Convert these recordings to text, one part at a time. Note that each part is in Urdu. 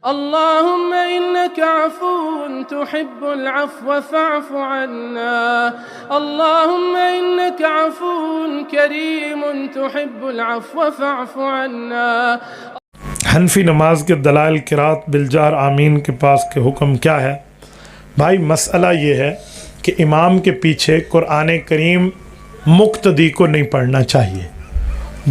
اللهم إنك عفو تحب العفو فاعف عنا. اللهم إنك عفو كريم تحب العفو فاعف عنا. حنفی نماز کے دلائل قرات بالجہر آمین کے پاس کے حکم کیا ہے؟ بھائی مسئلہ یہ ہے کہ امام کے پیچھے قرآن کریم مقتدی کو نہیں پڑھنا چاہیے،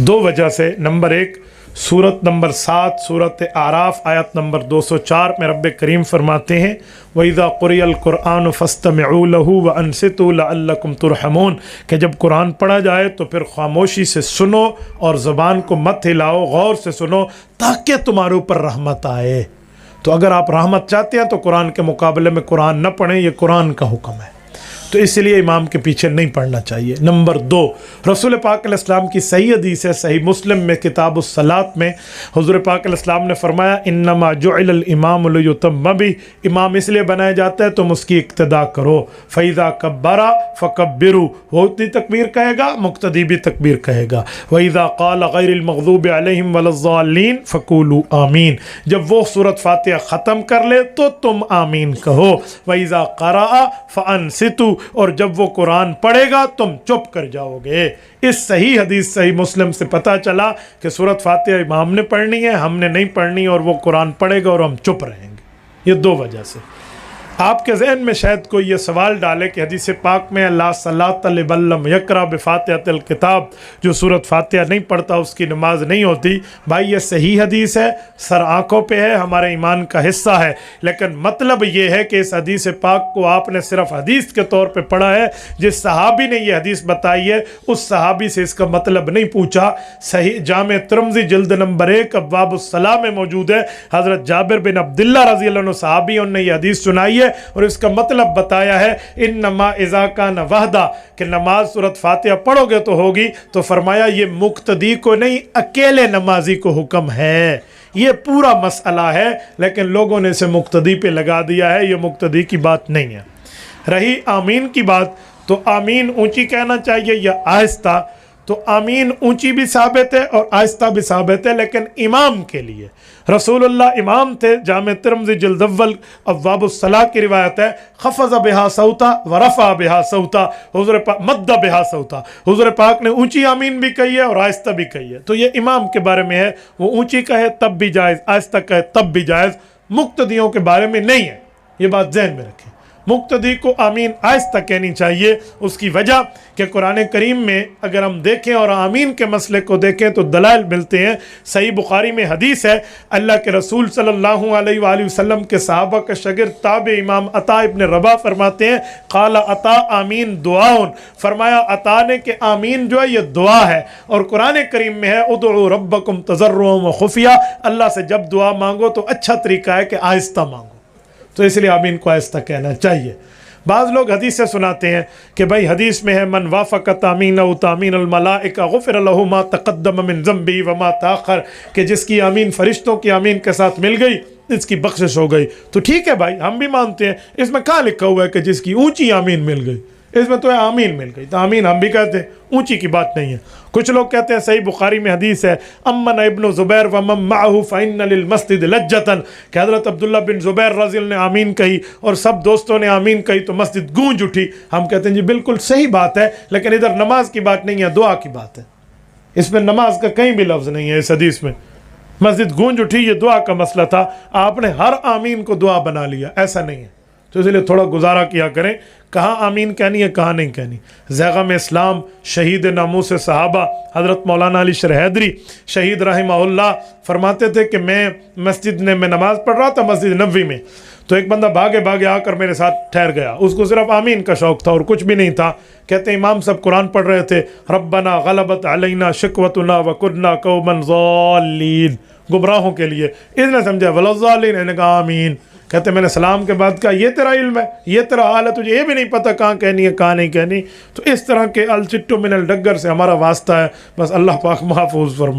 دو وجہ سے۔ نمبر ایک، سورت نمبر 7 سورت اعراف آیت نمبر 204 میں رب کریم فرماتے ہیں وَإِذَا قُرِئَ الْقُرْآنُ فَاسْتَمِعُوا لَهُ وَأَنصِتُوا لَعَلَّكُمْ تُرْحَمُونَ، کہ جب قرآن پڑھا جائے تو پھر خاموشی سے سنو اور زبان کو مت ہلاؤ، غور سے سنو تاکہ تمہارے اوپر رحمت آئے۔ تو اگر آپ رحمت چاہتے ہیں تو قرآن کے مقابلے میں قرآن نہ پڑھیں، یہ قرآن کا حکم ہے، تو اس لیے امام کے پیچھے نہیں پڑھنا چاہیے۔ نمبر 2، رسول پاک علیہ السلام کی صحیح حدیث ہے، صحیح مسلم میں کتاب الصلاۃ میں حضور پاک علیہ السلام نے فرمایا انما جعل الامام لیتم بہ، امام اس لیے بنایا جاتا ہے تم اس کی اقتداء کرو۔ فاذا کبر فکبروا، وہ اتنی تکبیر کہے گا، مقتدی بھی تکبیر کہے گا۔ واذا قال غیر المغضوب علیہم ولا الضالین فقولوا آمین، جب وہ سورۃ فاتحہ ختم کر لے تو تم آمین کہو۔ واذا قرأ فانصتوا، اور جب وہ قرآن پڑھے گا تم چپ کر جاؤ گے۔ اس صحیح حدیث صحیح مسلم سے پتہ چلا کہ سورۃ فاتحہ امام نے پڑھنی ہے، ہم نے نہیں پڑھنی، اور وہ قرآن پڑھے گا اور ہم چپ رہیں گے۔ یہ دو وجہ سے۔ آپ کے ذہن میں شاید کوئی یہ سوال ڈالے کہ حدیث پاک میں لا صلاۃ لمن لم یقرأ بفاتحۃ الکتاب، جو سورۃ فاتحہ نہیں پڑھتا اس کی نماز نہیں ہوتی۔ بھائی یہ صحیح حدیث ہے، سر آنکھوں پہ ہے، ہمارے ایمان کا حصہ ہے، لیکن مطلب یہ ہے کہ اس حدیث پاک کو آپ نے صرف حدیث کے طور پہ پڑھا ہے۔ جس صحابی نے یہ حدیث بتائی ہے اس صحابی سے اس کا مطلب نہیں پوچھا۔ صحیح جامع ترمذی جلد نمبر 1 ابواب الصلاۃ میں موجود ہے، حضرت جابر بن عبداللہ رضی اللہ عنہ صحابی انہوں نے یہ حدیث سنائی ہے اور اس کا مطلب بتایا ہے انما اذا کان وحدہ، کہ نماز سورۃ فاتحہ پڑھو گے تو ہوگی، تو فرمایا یہ مقتدی کو نہیں اکیلے نمازی کو حکم ہے۔ یہ پورا مسئلہ ہے، لیکن لوگوں نے اسے مقتدی پہ لگا دیا ہے، یہ مقتدی کی بات نہیں ہے۔ رہی آمین کی بات، تو آمین اونچی کہنا چاہیے یا آہستہ؟ تو آمین اونچی بھی ثابت ہے اور آہستہ بھی ثابت ہے، لیکن امام کے لیے۔ رسول اللہ امام تھے، جامع ترمذی جلد اول ابواب الصلاۃ کی روایت ہے خفض بہا صوتا ورفع بہا صوتا، حضور پاک مد بہا صوتا، حضور پاک نے اونچی آمین بھی کہی ہے اور آہستہ بھی کہی ہے۔ تو یہ امام کے بارے میں ہے، وہ اونچی کہے تب بھی جائز، آہستہ کہے تب بھی جائز، مقتدیوں کے بارے میں نہیں ہے، یہ بات ذہن میں رکھیں۔ مقتدی کو آمین آہستہ کہنی چاہیے، اس کی وجہ کہ قرآن کریم میں اگر ہم دیکھیں اور آمین کے مسئلے کو دیکھیں تو دلائل ملتے ہیں۔ صحیح بخاری میں حدیث ہے، اللہ کے رسول صلی اللہ علیہ وآلہ وسلم کے صحابہ کا شاگرد تابع امام عطا ابن رباح فرماتے ہیں قال عطا آمین دعاؤن، فرمایا عطا نے کہ آمین جو ہے یہ دعا ہے، اور قرآن کریم میں ہے ادعوا ربکم تضرعا وخفیا، اللہ سے جب دعا مانگو تو اچھا طریقہ ہے کہ آہستہ مانگو، تو اس لیے آمین کو آہستہ کہنا چاہیے۔ بعض لوگ حدیث سے سناتے ہیں کہ بھائی حدیث میں ہے من وافق تامینہ تامین الملائکہ غفر لہ ما تقدم من ذنبہ وما تاخر، کہ جس کی آمین فرشتوں کی آمین کے ساتھ مل گئی اس کی بخشش ہو گئی۔ تو ٹھیک ہے بھائی، ہم بھی مانتے ہیں، اس میں کہاں لکھا ہوا ہے کہ جس کی اونچی آمین مل گئی؟ اس میں تو ہے آمین مل گئی، تو آمین ہم بھی کہتے ہیں، اونچی کی بات نہیں ہے۔ کچھ لوگ کہتے ہیں صحیح بخاری میں حدیث ہے امن ابن زبیر ومن معه فإن للمسجد لجة، کہ حضرت عبداللہ بن زبیر رضی اللہ عنہ نے آمین کہی اور سب دوستوں نے آمین کہی تو مسجد گونج اٹھی۔ ہم کہتے ہیں جی بالکل صحیح بات ہے، لیکن ادھر نماز کی بات نہیں ہے، دعا کی بات ہے، اس میں نماز کا کہیں بھی لفظ نہیں ہے اس حدیث میں۔ مسجد گونج اٹھی یہ دعا کا مسئلہ تھا، آپ نے ہر آمین کو دعا بنا لیا، ایسا نہیں ہے۔ تو اس لیے تھوڑا گزارا کیا کریں کہاں آمین کہنی ہے کہاں نہیں کہنی۔ زیغم اسلام شہید ناموس صحابہ حضرت مولانا علی شرح حیدری شہید رحمہ اللہ فرماتے تھے کہ میں نماز پڑھ رہا تھا مسجد نبوی میں، تو ایک بندہ بھاگے بھاگے آ کر میرے ساتھ ٹھہر گیا، اس کو صرف آمین کا شوق تھا اور کچھ بھی نہیں تھا۔ کہتے ہیں امام صاحب قرآن پڑھ رہے تھے ربنا غلبت علینا شقوتنا وکنا قوما ضالین، گمراہوں کے لیے، اس نے سمجھا ولا الضالین، انہوں نے کہا آمین۔ کہتے میں نے سلام کے بعد کہا یہ تیرا علم ہے، یہ تیرا حال ہے، تجھے یہ بھی نہیں پتہ کہاں کہنی ہے کہاں نہیں کہنی۔ تو اس طرح کے الچٹو من الڈگر سے ہمارا واسطہ ہے، بس اللہ پاک محفوظ فرمائے۔